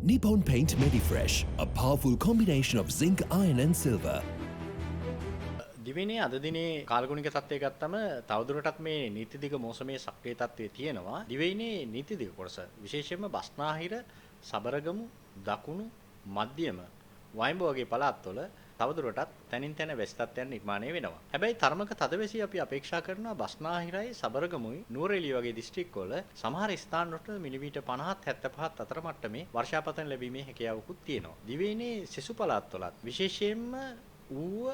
Nippon Paint Medifresh, a powerful combination of zinc, iron and silver. දිවයිනේ අද දිනේ කාලගුණික තත්ත්වය ගත්තම තවදුරටත් මේ නීති දිග මෝසමේ සක්‍රිය තත්ත්වයේ තියෙනවා. දිවයිනේ නීති දිග කොටස විශේෂයෙන්ම බස්නාහිර, සබරගමු, දකුණු, මධ්‍යම, වයිඹ වගේ පළාත්වල තවදුරටත් තනින් තන වැසි තත්ත්වයන් නිර්මාණය වෙනවා. හැබැයි තරමක තදවැසි අපි අපේක්ෂා කරනවා බස්නාහිරයි, සබරගමුයි, නුවරඑළිය වගේ දිස්ත්‍රික්කවල සමහර ස්ථානවලට මිලිමීටර් 50 75 අතර මට්ටමේ වර්ෂාපතන ලැබීමේ හැකියාවකුත් තියෙනවා. දිවයිනේ සෙසු පළාත්වලත් විශේෂයෙන්ම ඌව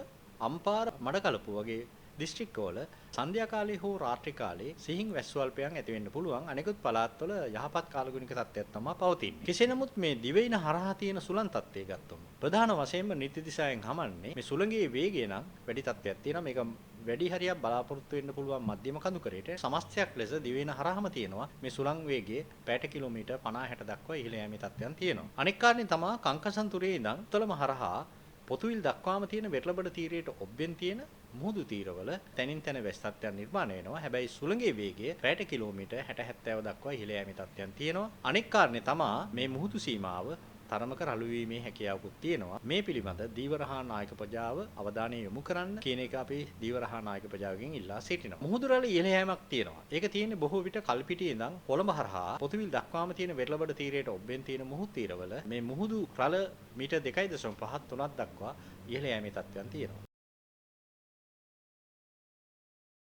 අම්පාර මඩකලපුව වගේ දිස්ත්‍රික්කවල සන්ධ්‍යා කාලේ හෝ රාත්‍රී කාලේ සිහින් වැස්සුවල්පයන් ඇති වෙන්න පුළුවන්. අනෙකුත් පළාත්වල යහපත් කාලගුණික තත්ත්වයක් තමයි පවතින්නේ. කෙසේ නමුත් මේ දිවයින හරහා තියෙන සුළං තත්ත්වය ගත්තොත් ප්‍රධාන වශයෙන්ම නීති දිශාවෙන් හමන්නේ මේ සුළඟේ වේගය නම් වැඩි තත්ත්වයක් තියෙනවා. මේක වැඩි හරියක් බලාපොරොත්තු වෙන්න පුළුවන් මධ්‍යම කඳුකරයට සමස්තයක් ලෙස දිවයින හරහාම තියෙනවා මේ සුළං වේගය පැයට කිලෝමීටර් 50 60 දක්වා ඉහළ යෑමේ තත්ත්වයන් තියෙනවා. අනෙක් කාරණේ තමයි කංකසන්තුරේ ඉඳන් උත්තලම හරහා පොතුවිල් දක්වාම තියෙන වෙරළබඩ තීරයට ඔබ්බෙන් තියෙන මුහුදු තීරවල තනින් තන වැසි තත්ත්වයන් නිර්මාණය වෙනවා. හැබැයි සුළඟේ වේගය පැයට කිලෝමීටර් 60 70 දක්වා ඉහළ යෑමේ තත්ත්වයන් තියෙනවා. අනෙක් කාරණේ තමයි මේ මුහුදු සීමාව තරමක රළු වීමේ හැකියාවකුත් තියෙනවා. මේ පිළිබඳ දීවරහා නායක ප්‍රජාව අවධානය යොමු කරන්න කියන එක අපි දීවරහා නායක ප්‍රජාවගෙන් ඉල්ලා සිටිනවා. මුහුදු රළ ඉහළ යෑමක් තියෙනවා. ඒක තියෙන්නේ බොහෝ විට කල්පිටියේ ඉඳන් කොළඹ හරහා පොතුවිල් දක්වාම තියෙන වෙරළබඩ තීරයට ඔබ්බෙන් තියෙන මුහුදු තීරවල මේ මුහුදු රළ මීටර් 2.5 3ක් දක්වා ඉහළ යෑමේ තත්ත්වයන් තියෙනවා.